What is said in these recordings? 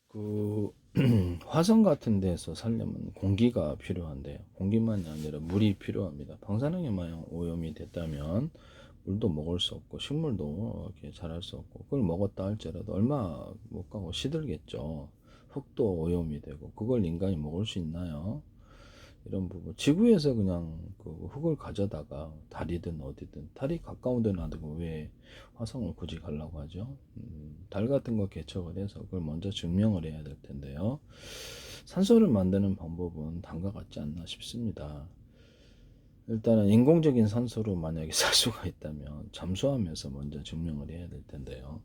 그 화성 같은 데서 살려면 공기가 필요한데요. 공기만이 아니라 물이 필요합니다. 방사능에 만약 오염이 됐다면 물도 먹을 수 없고 식물도 이렇게 자랄 수 없고, 그걸 먹었다 할지라도 얼마 못 가고 시들겠죠. 흙도 오염이 되고, 그걸 인간이 먹을 수 있나요? 이런 부분, 지구에서 그냥 그 흙을 가져다가 달이든 어디든, 달이 가까운 데 놔두고 왜 화성을 굳이 가려고 하죠? 달 같은 거 개척을 해서 그걸 먼저 증명을 해야 될 텐데요. 산소를 만드는 방법은 달과 같지 않나 싶습니다. 일단은 인공적인 산소로 만약에 살 수가 있다면 잠수하면서 먼저 증명을 해야 될 텐데요.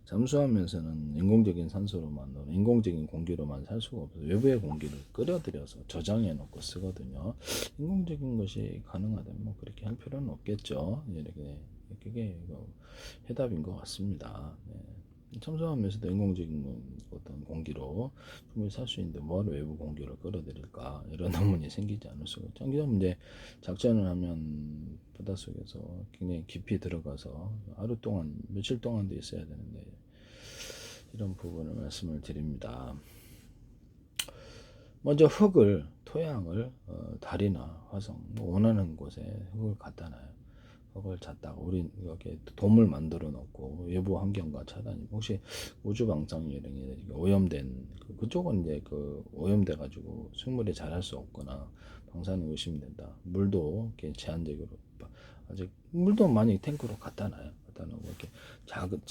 잠수하면서는 인공적인 산소로 만든 인공적인 공기로만 살 수가 없어요. 외부의 공기를 끌어들여서 저장해 놓고 쓰거든요. 인공적인 것이 가능하다면 뭐 그렇게 할 필요는 없겠죠. 이렇게 그게 해답인 것 같습니다. 네. 잠수하면서도 인공적인 어떤 공기로 충분히 살 수 있는데 뭐하러 외부 공기를 끌어들일까, 이런 의문이 생기지 않을 수가 있죠. 그럼 이제 작전을 하면 바닷속에서 굉장히 깊이 들어가서 하루 동안 며칠 동안도 있어야 되는데, 이런 부분을 말씀을 드립니다. 먼저 흙을, 토양을 달이나 화성 원하는 곳에 흙을 갖다 놔요. 흙을 잤다가 우리 이렇게 돔을 만들어 놓고 외부 환경과 차단이, 혹시 우주 방사능이 오염된 그쪽은 이제 그 오염돼 가지고 생물이 자랄 수 없거나 방사능 의심된다. 물도 이렇게 제한적으로, 아직 물도 많이 탱크로 갖다 놔요. 갖다 놓고 이렇게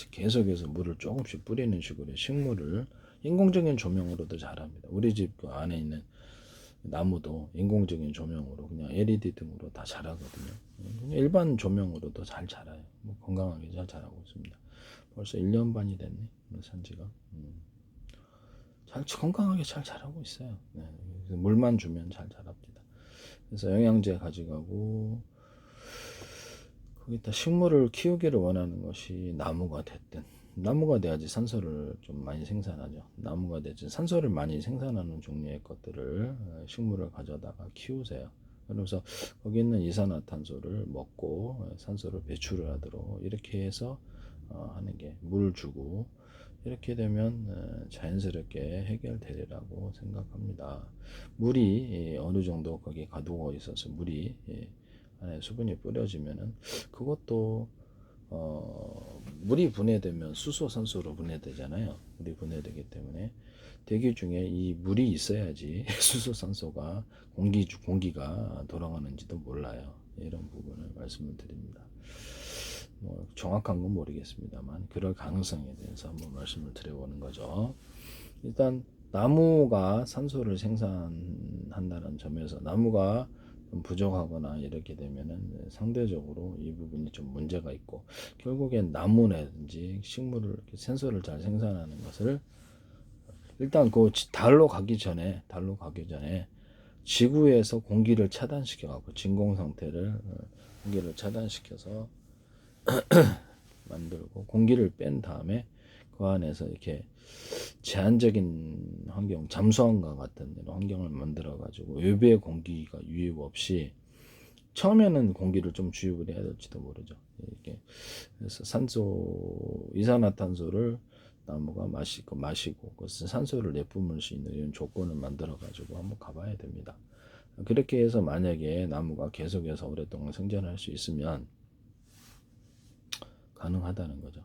계속해서 물을 조금씩 뿌리는 식으로 식물을 인공적인 조명으로도 자랍니다. 우리 집 그 안에 있는 나무도 인공적인 조명으로 그냥 LED 등으로 다 자라거든요. 그냥 일반 조명으로도 잘 자라요. 뭐 건강하게 잘 자라고 있습니다. 벌써 1년 반이 됐네, 산지가. 잘 건강하게 잘 자라고 있어요. 네, 물만 주면 잘 자랍니다. 그래서 영양제 가져가고, 거기다 식물을 키우기를 원하는 것이 나무가 됐든, 나무가 돼야지 산소를 좀 많이 생산하죠. 나무가 되지 산소를 많이 생산하는 종류의 것들을, 식물을 가져다가 키우세요. 그러면서 거기 있는 이산화탄소를 먹고 산소를 배출을 하도록 이렇게 해서 하는 게, 물 주고, 이렇게 되면 자연스럽게 해결되리라고 생각합니다. 물이 어느 정도 거기에 가두어 있어서 물이 안에 수분이 뿌려지면은, 그것도 물이 분해되면 수소, 산소로 분해되잖아요. 물이 분해되기 때문에 대기 중에 이 물이 있어야지 수소, 산소가 공기가 돌아가는지도 몰라요. 이런 부분을 말씀을 드립니다. 뭐 정확한 건 모르겠습니다만 그럴 가능성에 대해서 한번 말씀을 드려보는 거죠. 일단 나무가 산소를 생산한다는 점에서 나무가 좀 부족하거나 이렇게 되면은 상대적으로 이 부분이 좀 문제가 있고, 결국엔 나무라든지 식물을 산소를 잘 생산하는 것을, 일단 그 달로 가기 전에 지구에서 공기를 차단시켜 갖고 진공 상태를, 공기를 차단시켜서 만들고 공기를 뺀 다음에 그 안에서 이렇게 제한적인 환경, 잠수함과 같은 이런 환경을 만들어 가지고 외부의 공기가 유입 없이, 처음에는 공기를 좀 주입을 해야 될지도 모르죠. 이렇게 그래서 이산화탄소를 나무가 마시고 그래서 산소를 내뿜을 수 있는 이런 조건을 만들어 가지고 한번 가봐야 됩니다. 그렇게 해서 만약에 나무가 계속해서 오랫동안 생존할 수 있으면 가능하다는 거죠.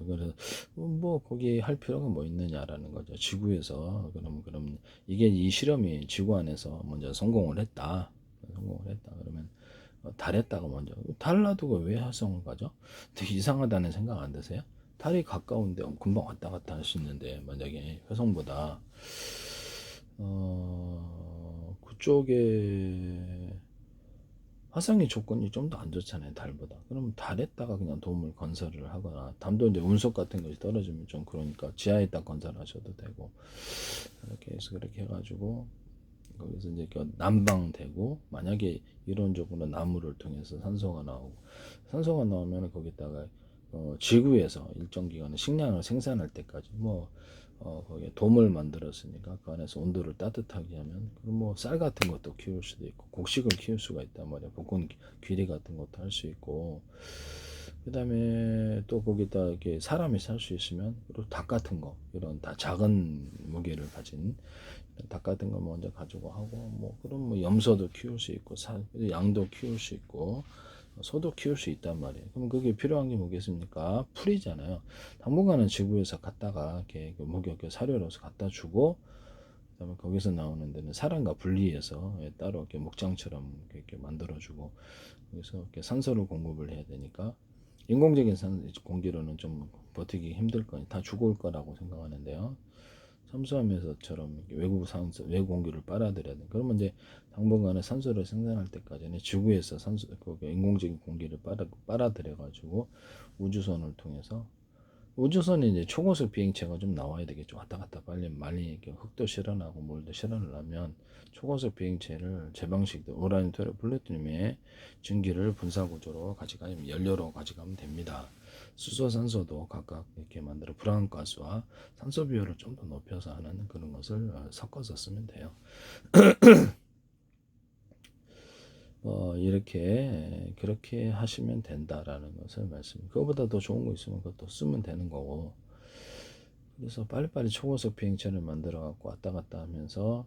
그래서 뭐 거기 할 필요가 뭐 있느냐라는 거죠. 지구에서 그럼 이게, 이 실험이 지구 안에서 먼저 성공을 했다. 그러면 달했다가 먼저, 달 놔두고 왜 화성을 가죠? 되게 이상하다는 생각 안 드세요? 달이 가까운데 금방 왔다 갔다 할 수 있는데, 만약에 화성보다 그쪽에 화성의 조건이 좀 더 안 좋잖아요, 달보다. 그럼 달에다가 그냥 돔을 건설을 하거나, 담도 이제 운석 같은 것이 떨어지면 좀 그러니까 지하에다 건설하셔도 되고, 이렇게 해서 그렇게 해가지고 거기서 이제 난방되고, 만약에 이론적으로 나무를 통해서 산소가 나오면 거기다가 지구에서 일정 기간에 식량을 생산할 때까지 거기에 돔을 만들었으니까 그 안에서 온도를 따뜻하게 하면, 그럼 뭐 쌀 같은 것도 키울 수도 있고 곡식을 키울 수가 있단 말이야. 볶은 귀리 같은 것도 할 수 있고, 그다음에 또 거기다 이렇게 사람이 살 수 있으면 그리고 닭 같은 거 이런 다 작은 무게를 가진 닭 같은 거 먼저 가지고 하고 뭐 그럼 뭐 염소도 키울 수 있고 양도 키울 수 있고 소도 키울 수 있단 말이에요. 그럼 그게 필요한 게 뭐겠습니까? 풀이잖아요. 당분간은 지구에서 갖다가 이렇게 목욕 사료로서 갖다 주고 그다음에 거기서 나오는 데는 사람과 분리해서 따로 이렇게 목장처럼 이렇게 만들어주고 그래서 이렇게 산소를 공급을 해야 되니까 인공적인 공기로는 좀 버티기 힘들 거니 다 죽을 거라고 생각하는데요. 삼수함에서처럼 외부 산소, 외부 공기를 빨아들여야 돼. 그러면 이제 당분간은 산소를 생산할 때까지는 지구에서 산소, 그 인공적인 공기를 빨아들여 가지고 우주선을 통해서 우주선이 이제 초고속 비행체가 좀 나와야 되겠죠. 왔다 갔다 빨리 많이 이렇게 흙도 실어나고 물도 실어나려면 초고속 비행체를 제 방식도 우라늄, 토리움, 플루토늄의 증기를 분사 구조로 가져가면 연료로 가져가면 됩니다. 수소, 산소도 각각 이렇게 만들어 불안가스와 산소 비율을 좀 더 높여서 하는 그런 것을 섞어서 쓰면 돼요. 이렇게 그렇게 하시면 된다라는 것을 말씀. 그거보다 더 좋은 거 있으면 그것도 쓰면 되는 거고. 그래서 빨리빨리 초고속 비행체를 만들어 갖고 왔다 갔다 하면서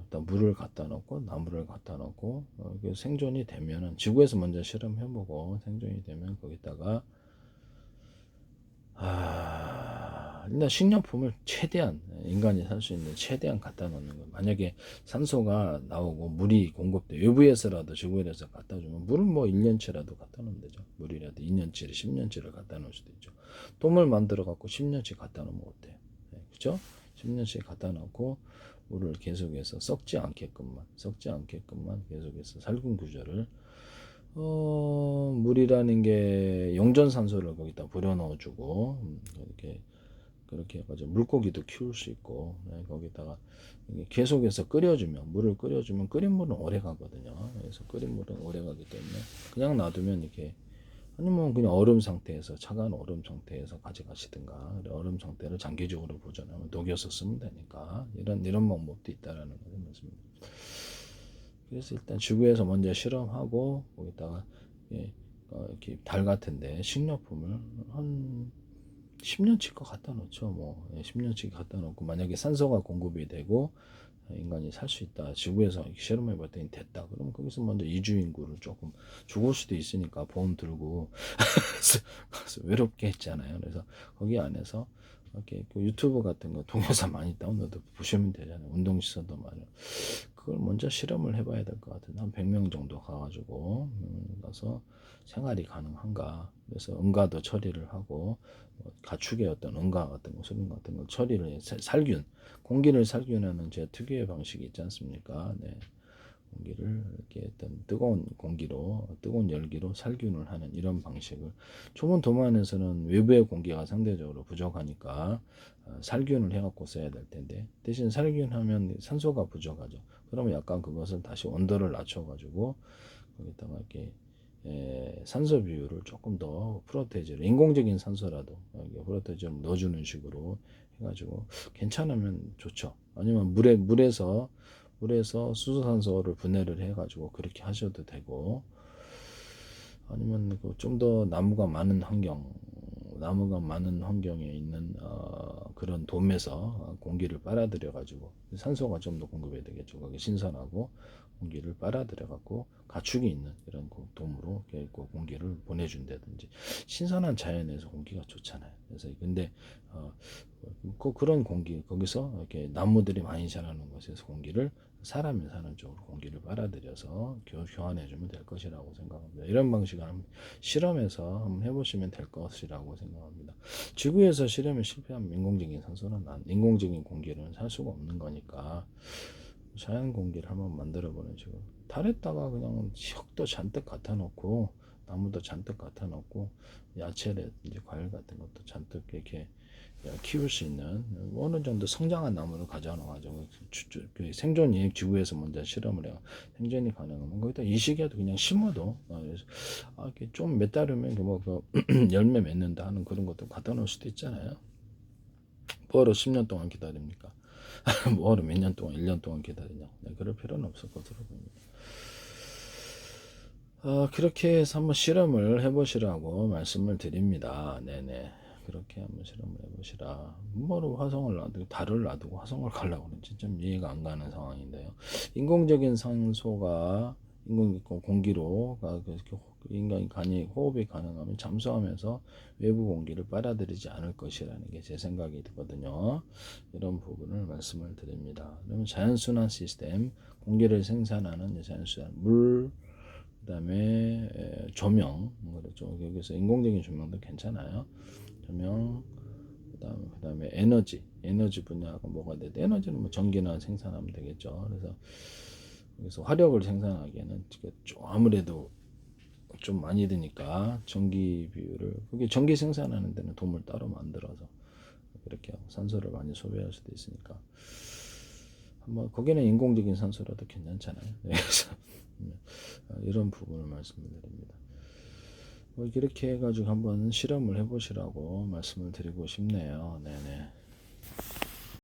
일단 물을 갖다 놓고 나무를 갖다 놓고 생존이 되면은 지구에서 먼저 실험해보고 생존이 되면 거기다가 일단 식료품을 최대한 인간이 살 수 있는 최대한 갖다 놓는 거. 만약에 산소가 나오고 물이 공급돼 외부에서라도 지구에서 갖다 주면 물은 뭐 1년치라도 갖다 놓으면 되죠. 물이라도 2년치를 10년치를 갖다 놓을 수도 있죠. 돔을 만들어 갖고 10년치 갖다 놓으면 어때요? 네, 그죠? 10년치 갖다 놓고 물을 계속해서 썩지 않게끔만 계속해서 살균 구조를 물이라는 게 용존산소를 거기다 불여 넣어주고 이렇게 그렇게 해가지고 물고기도 키울 수 있고 거기다가 계속해서 끓여주면 물을 끓여주면 끓인 물은 오래 가거든요. 그래서 끓인 물은 오래 가기 때문에 그냥 놔두면 이렇게 아니면 그냥 얼음 상태에서 차가운 얼음 상태에서 가져가시든가 얼음 상태를 장기적으로 보존하면 녹여서 쓰면 되니까 이런 방법도 있다라는 것을 말씀드립니다. 그래서 일단 지구에서 먼저 실험하고 거기다가 이렇게 달 같은데 식료품을 한 10년치 거 갖다 놓죠. 뭐 10년치 갖다 놓고 만약에 산소가 공급이 되고 인간이 살 수 있다. 지구에서 실험해 봤더니 됐다. 그러면 거기서 먼저 이주 인구를 조금 죽을 수도 있으니까 보험 들고 그래서 외롭게 했잖아요. 그래서 거기 안에서 이렇게 그 유튜브 같은 거 동영상 많이 다운로드 보시면 되잖아요. 운동시설도 많이. 그걸 먼저 실험을 해봐야 될 것 같은데 한 100명 정도 가가지고 가서 생활이 가능한가. 그래서 응가도 처리를 하고 가축의 어떤 응가 같은 거, 수분 같은 걸 처리를 살균, 공기를 살균하는 제 특유의 방식이 있지 않습니까? 네. 공기를 이렇게 어떤 뜨거운 공기로, 뜨거운 열기로 살균을 하는 이런 방식을 좁은 도마 안에서는 외부의 공기가 상대적으로 부족하니까 살균을 해갖고 써야 될 텐데 대신 살균하면 산소가 부족하죠. 그러면 약간 그것을 다시 온도를 낮춰가지고 거기다가 이렇게 산소 비율을 조금 더 프로테이지로 인공적인 산소라도 프로테이지를 넣어주는 식으로 해가지고 괜찮으면 좋죠. 아니면 물에서 수소산소를 분해를 해가지고 그렇게 하셔도 되고 아니면 좀 더 나무가 많은 환경에 있는 그런 돔에서 공기를 빨아들여 가지고 산소가 좀 더 공급이 되겠죠. 거기 신선하고 공기를 빨아들여 갖고 가축이 있는 이런 돔으로 공기를 보내준다든지 신선한 자연에서 공기가 좋잖아요. 그래서 근데 그런 공기 거기서 이렇게 나무들이 많이 자라는 곳에서 공기를 사람이 사는 쪽으로 공기를 빨아들여서 교환해주면 될 것이라고 생각합니다. 이런 방식을 한번 실험해서 한번 해보시면 될 것이라고 생각합니다. 지구에서 실험에 실패하면 인공적인 공기를 살 수가 없는 거니까 자연 공기를 한번 만들어보는 식으로 달에다가 그냥 흙도 잔뜩 갖다 놓고 나무도 잔뜩 갖다 놓고 야채라든지 과일 같은 것도 잔뜩 이렇게 키울 수 있는 어느 정도 성장한 나무를 가져와가지고 생존이 지구에서 먼저 실험을 해요. 생존이 가능하면 거기다 이 시기에도 그냥 심어도 이렇게 좀 몇 달이면 그 열매 맺는다 하는 그런 것도 갖다 놓을 수도 있잖아요. 뭐하러 10년 동안 기다립니까? 뭐하러 몇 년 동안 1년 동안 기다리냐고. 네, 그럴 필요는 없을 것으로 보입니다. 그렇게 해서 한번 실험을 해보시라고 말씀을 드립니다. 네네. 그렇게 한번 실험을 해보시라. 뭐로 화성을 놔두고 달을 놔두고 화성을 가려고 그러는지 좀 이해가 안 가는 상황인데요. 인공적인 산소가 인공 공기로 인간이 간이 호흡이 가능하면 잠수하면서 외부 공기를 빨아들이지 않을 것이라는 게 제 생각이 들거든요. 이런 부분을 말씀을 드립니다. 그러면 자연순환 시스템, 공기를 생산하는 자연순환, 물, 그다음에 조명, 그렇죠. 여기서 인공적인 조명도 괜찮아요. 조명, 그다음에 에너지 분야가 뭐가 돼? 에너지는 뭐 전기나 생산하면 되겠죠. 그래서 여기서 화력을 생산하기에는 좀 아무래도 좀 많이 드니까 전기 비율을 그게 전기 생산하는 데는 돔을 따로 만들어서 그렇게 하고 산소를 많이 소비할 수도 있으니까 한번 거기는 인공적인 산소라도 괜찮잖아요. 그래서 이런 부분을 말씀을 드립니다. 이렇게 해가지고 한번 실험을 해보시라고 말씀을 드리고 싶네요. 네네.